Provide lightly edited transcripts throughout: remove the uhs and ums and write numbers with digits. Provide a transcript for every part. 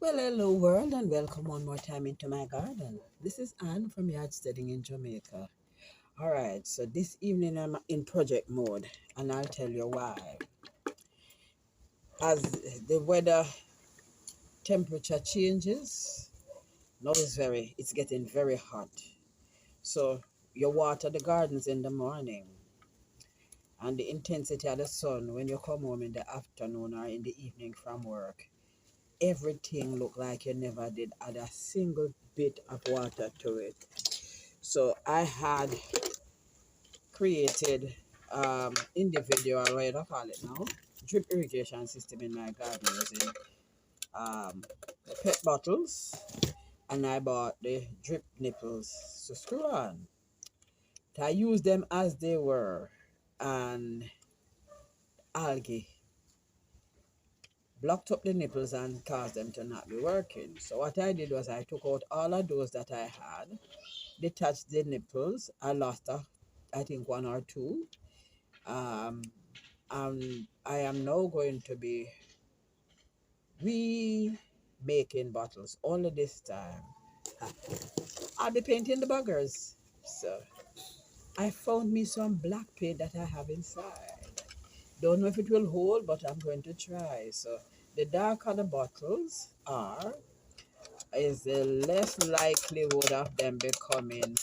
Well, hello world, and welcome one more time into my garden. This is Anne from Yard Steading in Jamaica. All right, so this evening I'm in project mode, and I'll tell you why. As the weather temperature changes, now it's getting very hot. So you water the gardens in the morning, and the intensity of the sun when you come home in the afternoon or in the evening from work, everything look like you never did add a single bit of water to it. So I had created individual, what do you call it now, drip irrigation system in my garden using pet bottles, and I bought the drip nipples to screw on. I used them as they were, and algae blocked up the nipples and caused them to not be working. So what I did was I took out all of those that I had, detached the nipples. I lost I think one or two. Um, and I am now going to be remaking bottles. Only this time, I'll be painting the buggers. So I found me some black paint that I have inside. Don't know if it will hold, but I'm going to try. So the darker the bottles are, is the less likelihood of them becoming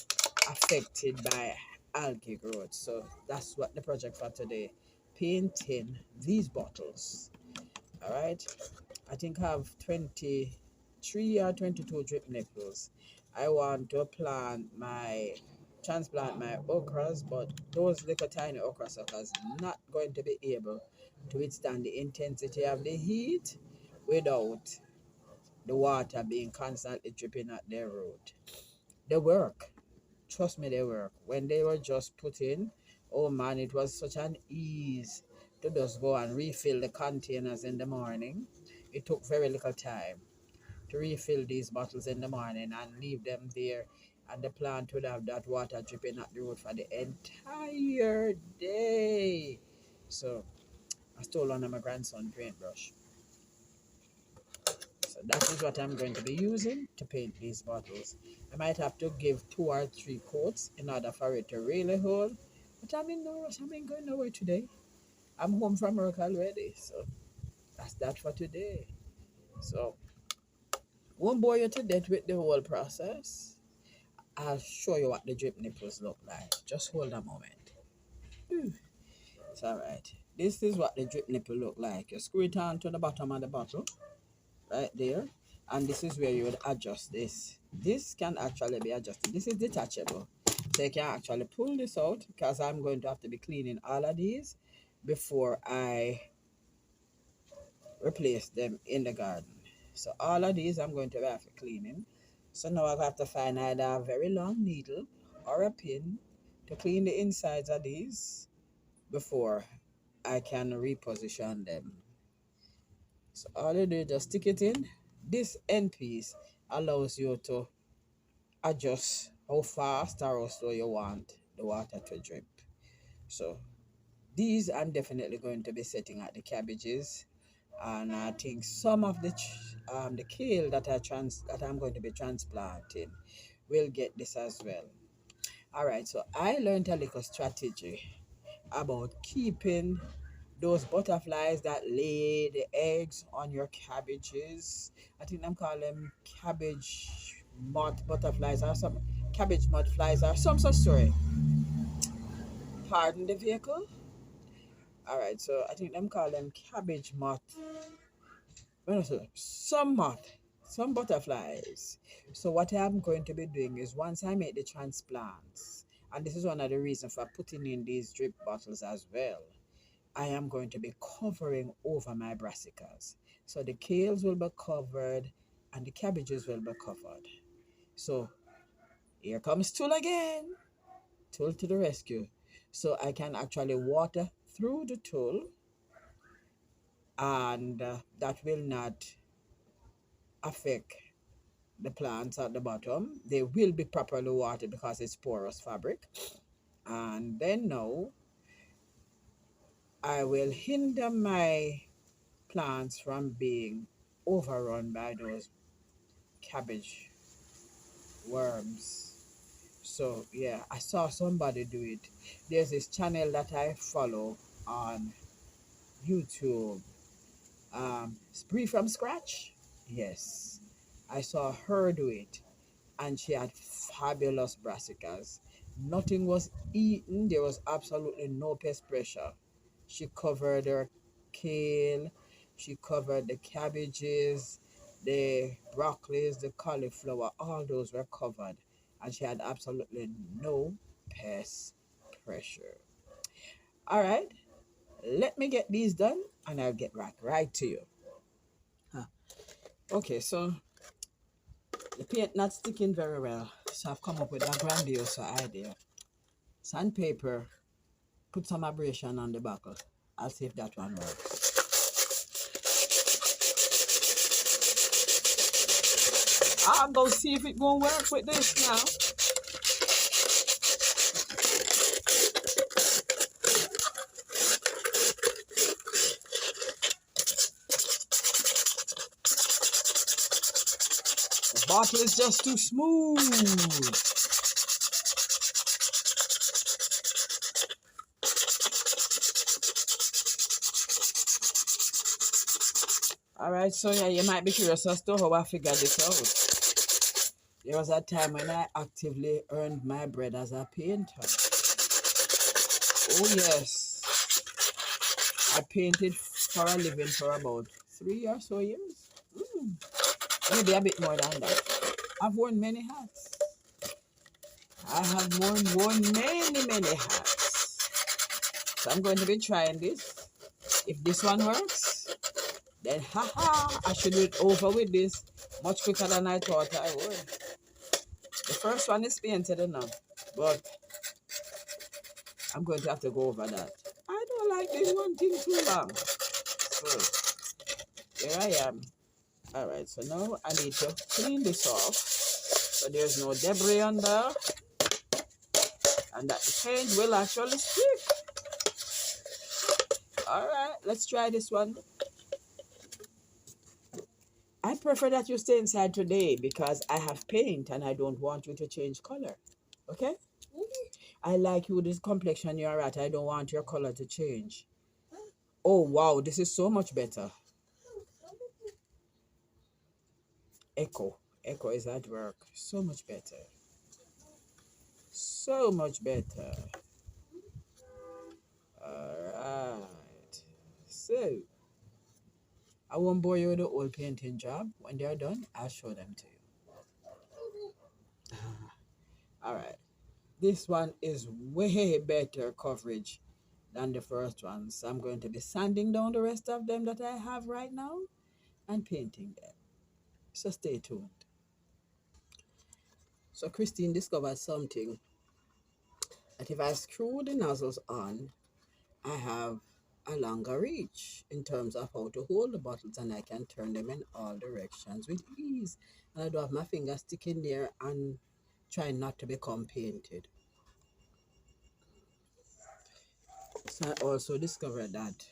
affected by algae growth. So that's what the project for today. Painting these bottles. All right. I think I have 23 or 22 drip nipples. I want to transplant my okras, but those little tiny okra suckers not going to be able to withstand the intensity of the heat without the water being constantly dripping at their root. They work. Trust me, they work. When they were just put in, oh man, it was such an ease to just go and refill the containers in the morning. It took very little time to refill these bottles in the morning and leave them there, and the plant would have that water dripping at the root for the entire day. So I stole one of my grandson's paintbrush. So that is what I'm going to be using to paint these bottles. I might have to give 2 or 3 coats in order for it to really hold. But I'm in no rush. I ain't going nowhere today. I'm home from work already. So that's that for today. So won't bore you to death with the whole process. I'll show you what the drip nipples look like. Just hold a moment. It's alright. This is what the drip nipple look like. You screw it on to the bottom of the bottle, right there. And this is where you would adjust this. This can actually be adjusted. This is detachable. So you can actually pull this out, because I'm going to have to be cleaning all of these before I replace them in the garden. So all of these I'm going to have to cleaning. So now I have to find either a very long needle or a pin to clean the insides of these before I can reposition them. So all you do is just stick it in. This end piece allows you to adjust how fast or how slow you want the water to drip. So these I'm definitely going to be setting at the cabbages, and I think some of the kale that I'm going to be transplanting will get this as well. All right, so I learned a little strategy about keeping those butterflies that lay the eggs on your cabbages. I think I'm calling them cabbage moth butterflies or some cabbage moth flies or some such story. Pardon the vehicle. All right, so I think them call them cabbage moth. Some moth, some butterflies. So what I'm going to be doing is, once I make the transplants, and this is one of the reasons for putting in these drip bottles as well, I am going to be covering over my brassicas. So the kales will be covered and the cabbages will be covered. So here comes Tool again. Tool to the rescue. So I can actually water through the tool, and that will not affect the plants at the bottom. They will be properly watered because it's porous fabric. And then now I will hinder my plants from being overrun by those cabbage worms. So yeah, I saw somebody do it. There's this channel that I follow on YouTube. Spree from scratch. Yes, I saw her do it, and she had fabulous brassicas. Nothing was eaten. There was absolutely no pest pressure. She covered her kale. She covered the cabbages, the broccolis, the cauliflower. All those were covered, and she had absolutely no pest pressure. All right, let me get these done, and I'll get back right to you. Huh. Okay, so the paint not sticking very well, so I've come up with a grandiose idea. Sandpaper, put some abrasion on the buckle. I'll see if that one works. I'll go see if it gonna work with this now. The bottle is just too smooth. Alright, so yeah, you might be curious as to how I figured this out. There was a time when I actively earned my bread as a painter. Oh yes. I painted for a living for about 3 or so years. Maybe a bit more than that. I've worn many hats. I have worn many hats. So I'm going to be trying this. If this one works, then haha, I should do it over with this much quicker than I thought I would. The first one is painted enough, but I'm going to have to go over that. I don't like this one thing too long. So here I am. Alright, so now I need to clean this off so there's no debris on there and that the paint will actually stick. Alright, let's try this one. I prefer that you stay inside today because I have paint and I don't want you to change color. Okay? I like you, this complexion you're at. I don't want your color to change. Oh, wow. This is so much better. Echo. Echo is at work. So much better. So much better. All right. So, I won't bore you with the old painting job. When they're done, I'll show them to you. All right. This one is way better coverage than the first one. So I'm going to be sanding down the rest of them that I have right now and painting them. So stay tuned. So Christine discovered something that if I screw the nozzles on, I have a longer reach in terms of how to hold the bottles and I can turn them in all directions with ease. And I don't have my finger sticking there and trying not to become painted. So I also discovered that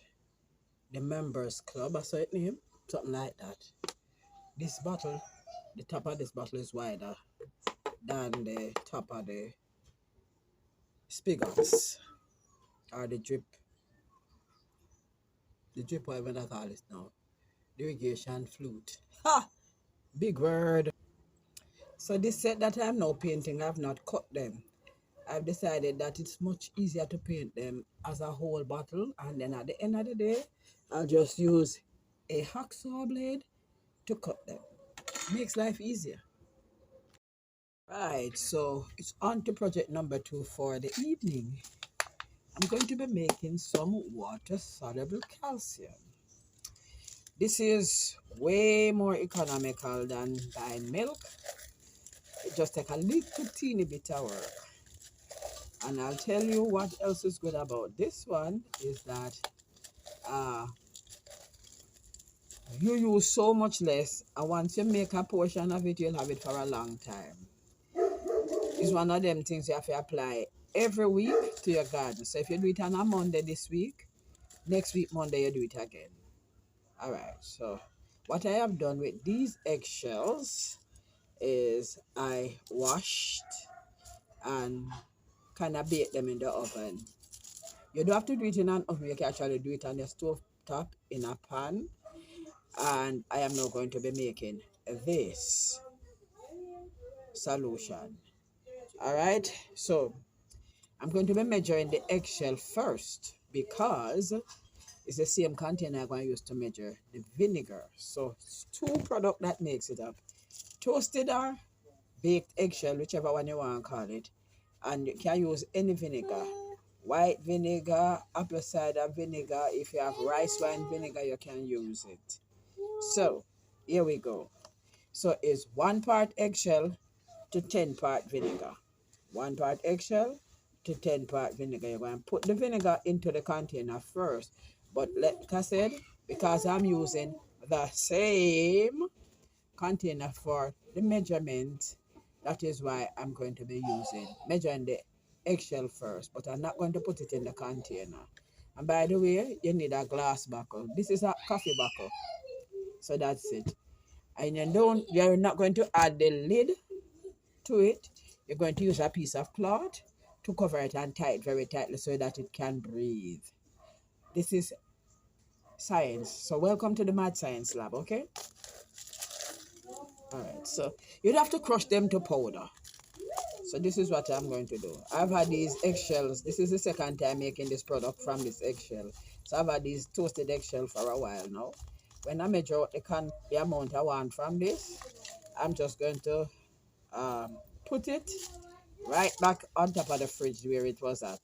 the members club, I saw it name, something like that. This bottle, the top of this bottle is wider than the top of the spigots or the drip, whatever they call it now, the irrigation flute. Ha! Big word. So this set that I'm now painting, I've not cut them. I've decided that it's much easier to paint them as a whole bottle, and then at the end of the day, I'll just use a hacksaw blade to cut them. Makes life easier. Right, so it's on to project number 2 for the evening. I'm going to be making some water-soluble calcium. This is way more economical than buying milk. It just takes a little teeny bit of work. And I'll tell you what else is good about this one is that you use so much less, and once you make a portion of it, you'll have it for a long time. It's one of them things you have to apply every week to your garden. So if you do it on a Monday this week, next week Monday you do it again. All right, so what I have done with these eggshells is I washed and kind of bake them in the oven. You don't have to do it in an oven, you can actually do it on the stove top in a pan. And I am now going to be making this solution. All right, so I'm going to be measuring the eggshell first because it's the same container I'm going to use to measure the vinegar. So it's two products that makes it up. Toasted or baked eggshell, whichever one you want to call it. And you can use any vinegar. White vinegar, apple cider vinegar. If you have rice wine vinegar, you can use it. So here we go. So it's 1 part eggshell to 10 part vinegar. 1 part eggshell to 10 part vinegar. You're going to put the vinegar into the container first. But like I said, because I'm using the same container for the measurement, that is why I'm going to be measuring the eggshell first. But I'm not going to put it in the container. And by the way, you need a glass buckle. This is a coffee buckle. So that's it. And you're not going to add the lid to it. You're going to use a piece of cloth to cover it and tie it very tightly so that it can breathe. This is science. So welcome to the Mad Science Lab, okay? All right, so you'd have to crush them to powder. So this is what I'm going to do. I've had these eggshells. This is the second time making this product from this eggshell. So I've had these toasted eggshells for a while now. When I measure out the amount I want from this, I'm just going to put it right back on top of the fridge where it was at.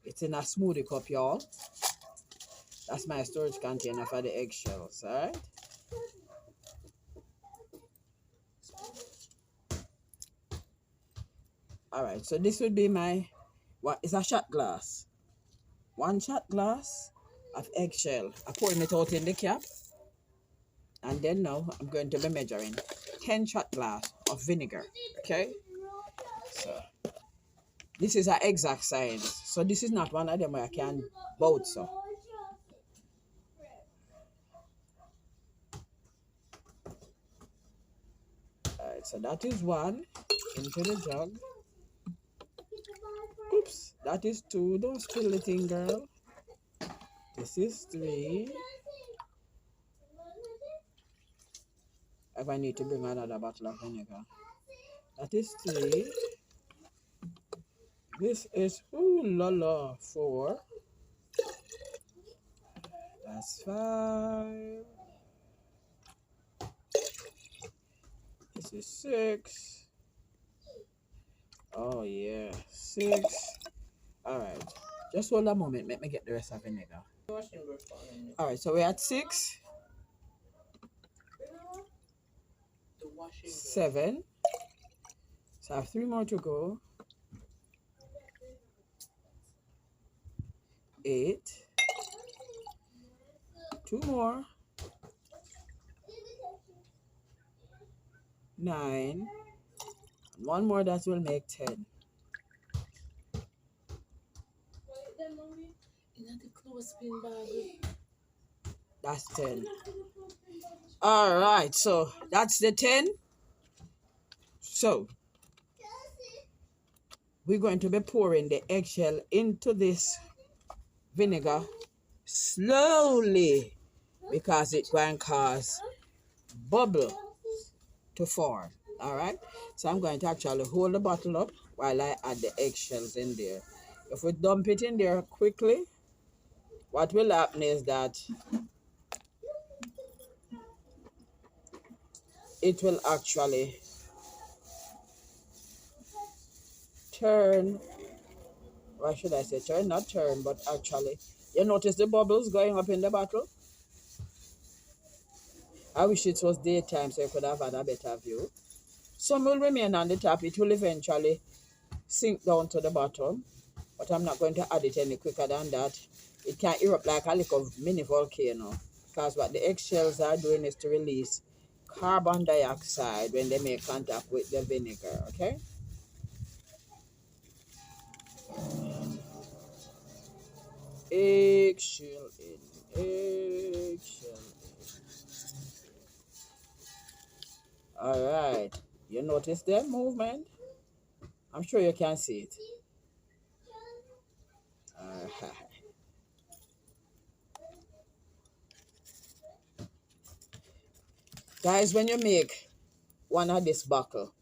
It's in a smoothie cup, y'all. That's my storage container for the eggshells, all right? All right, so this would be it's a shot glass. 1 shot glass of eggshell. I'm pouring it out in the cap. And then now I'm going to be measuring 10 shot glass of vinegar, okay? So this is an exact science. So this is not one of them where I can bout, so. All right, so that is 1 into the jug. Oops, that is 2. Don't spill the thing, girl. This is 3. If I need to bring another bottle of vinegar. That is 3. This is, ooh la la, 4. That's 5. This is 6. Oh yeah, 6. All right, just hold a moment. Let me get the rest of the vinegar. All right, so we're at 6, 7. So I have 3 more to go. 8. 2 more. 9. 1 more, that will make 10. That's 10. All right, so that's the 10. So we're going to be pouring the eggshell into this vinegar slowly because it's going to cause bubble to form. All right, so I'm going to actually hold the bottle up while I add the eggshells in there. If we dump it in there quickly, what will happen is that it will actually turn. Why should I say turn? Not turn, but actually, you notice the bubbles going up in the bottle? I wish it was daytime so you could have had a better view. Some will remain on the top. It will eventually sink down to the bottom, but I'm not going to add it any quicker than that. It can erupt like a little mini volcano because what the eggshells are doing is to release carbon dioxide when they make contact with the vinegar, okay? Eggshell in, eggshell in. All right. You notice the movement? I'm sure you can see it. All right. Guys, when you make one of this buckle,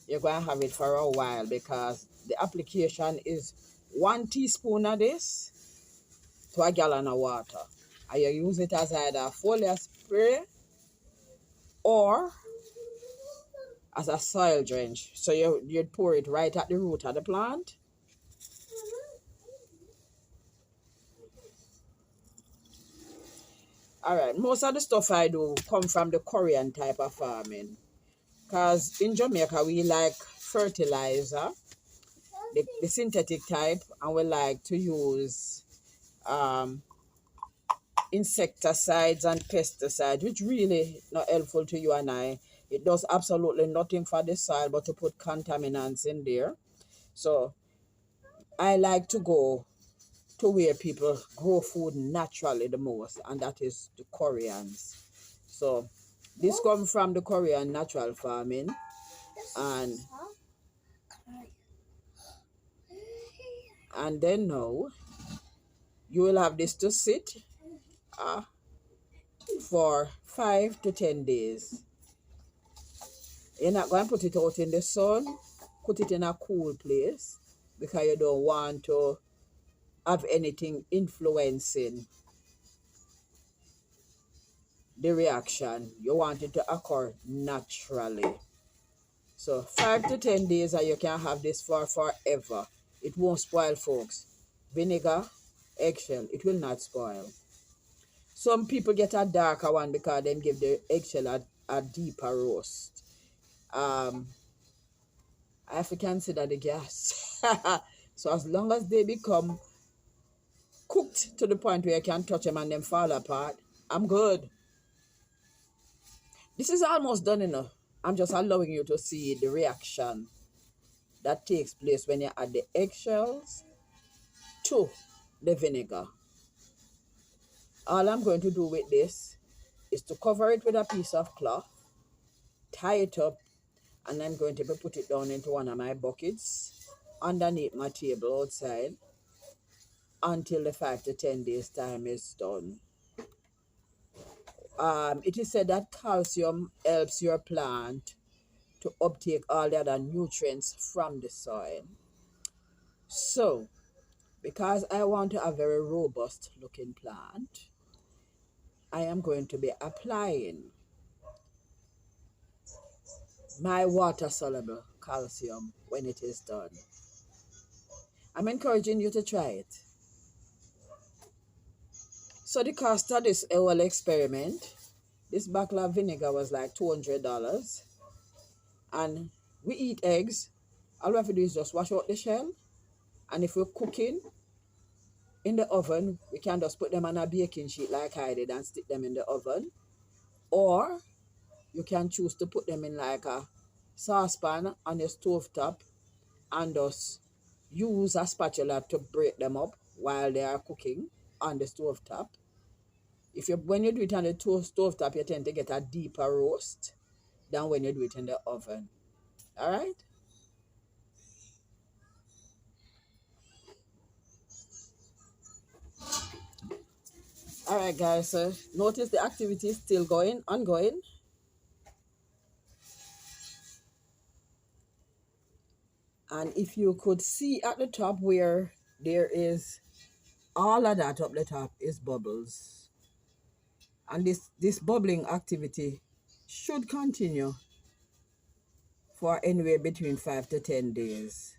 you're going to have it for a while because the application is 1 teaspoon of this to a gallon of water. And you use it as either foliar spray or as a soil drench. So you'd pour it right at the root of the plant. All right, most of the stuff I do come from the Korean type of farming. Because in Jamaica, we like fertilizer, the synthetic type, and we like to use um, insecticides and pesticides, which really not helpful to you and I. It does absolutely nothing for the soil but to put contaminants in there. So I like to go to where people grow food naturally the most, and that is the Koreans. So this comes from the Korean natural farming, and then now you will have this to sit uh, for 5 to 10 days. You're not going to put it out in the sun. Put it in a cool place because you don't want to have anything influencing the reaction. You want it to occur naturally. So 5 to 10 days and you can have this for forever. It won't spoil, folks. Vinegar, eggshell, it will not spoil. Some people get a darker one because they give the eggshell a deeper roast. I have to consider the gas. So as long as they become cooked to the point where you can touch them and them fall apart, I'm good. This is almost done enough. I'm just allowing you to see the reaction that takes place when you add the eggshells to the vinegar. All I'm going to do with this is to cover it with a piece of cloth, tie it up, and I'm going to put it down into one of my buckets underneath my table outside until the 5 to 10 days time is done. It is said that calcium helps your plant to uptake all the other nutrients from the soil. So, because I want a very robust looking plant, I am going to be applying my water soluble calcium when it is done. I'm encouraging you to try it. So the cost of this whole experiment, this bottle of vinegar was like $200. And we eat eggs. All we have to do is just wash out the shell. And if we're cooking in the oven, we can just put them on a baking sheet like I did and stick them in the oven. Or you can choose to put them in like a saucepan on your stove top and just use a spatula to break them up while they are cooking on the stove top. When you do it on the stove top, you tend to get a deeper roast than when you do it in the oven. All right? All right, guys. So notice the activity is still ongoing. And if you could see at the top where there is all of that up the top is bubbles. And this bubbling activity should continue for anywhere between 5 to 10 days.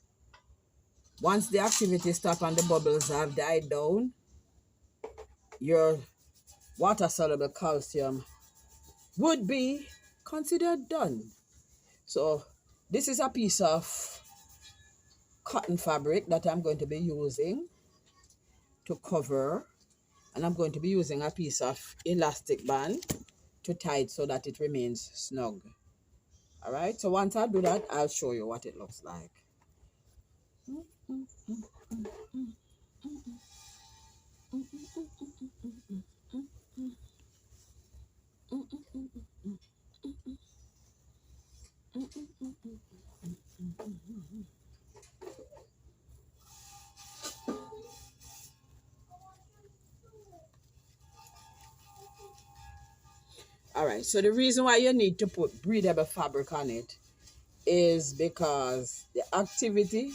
Once the activity stops and the bubbles have died down, your water soluble calcium would be considered done. So this is a piece of cotton fabric that I'm going to be using to cover, and I'm going to be using a piece of elastic band to tie it so that it remains snug. All right, so once I do that, I'll show you what it looks like. right, so the reason why you need to put breathable fabric on it is because the activity,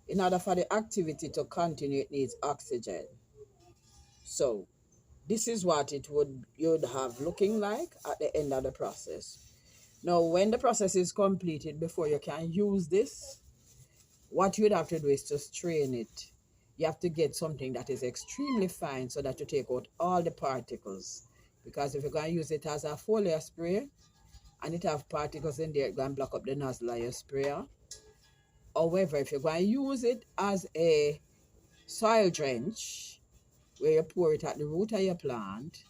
in order for the activity to continue, it needs oxygen. So this is what it would you'd have looking like at the end of the process. Now, when the process is completed, before you can use this, what you'd have to do is to strain it. You have to get something that is extremely fine so that you take out all the particles. Because if you're going to use it as a foliar spray and it have particles in there, it's going to block up the nozzle of your sprayer. However, if you're going to use it as a soil drench, where you pour it at the root of your plant,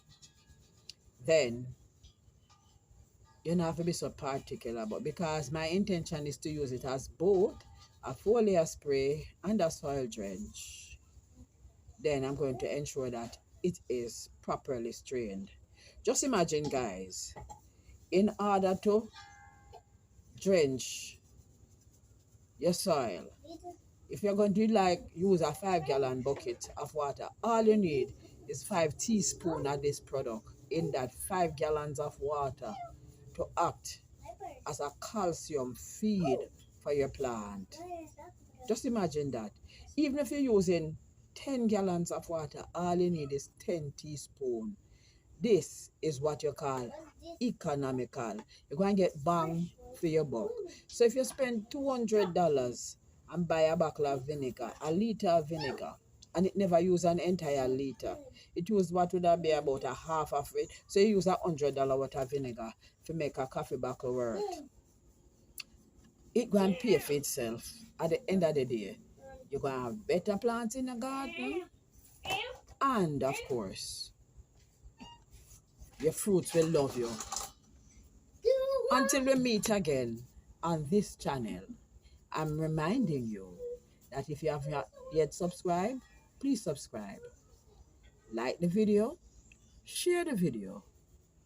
then you don't have to be so particular. But because my intention is to use it as both a foliar spray and a soil drench, then I'm going to ensure that it is properly strained. Just imagine, guys, in order to drench your soil, if you're going to use a 5-gallon bucket of water, all you need is 5 teaspoons of this product in that 5 gallons of water to act as a calcium feed for your plant. Just imagine that. Even if you're using 10 gallons of water, all you need is 10 teaspoons. This is what you call economical. You're going to get bang for your buck. So if you spend $200 and buy a bottle of vinegar, a liter of vinegar, and it never use an entire liter, it use what would that be about a half of it. So you use $100 worth of vinegar to make a coffee bottle worth. It going to pay for itself at the end of the day. You're going to have better plants in the garden, and of course, your fruits will love you. Until we meet again on this channel, I'm reminding you that if you have not yet subscribed, please subscribe. Like the video, share the video,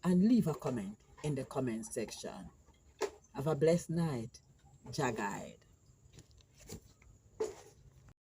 and leave a comment in the comment section. Have a blessed night. Jah guide.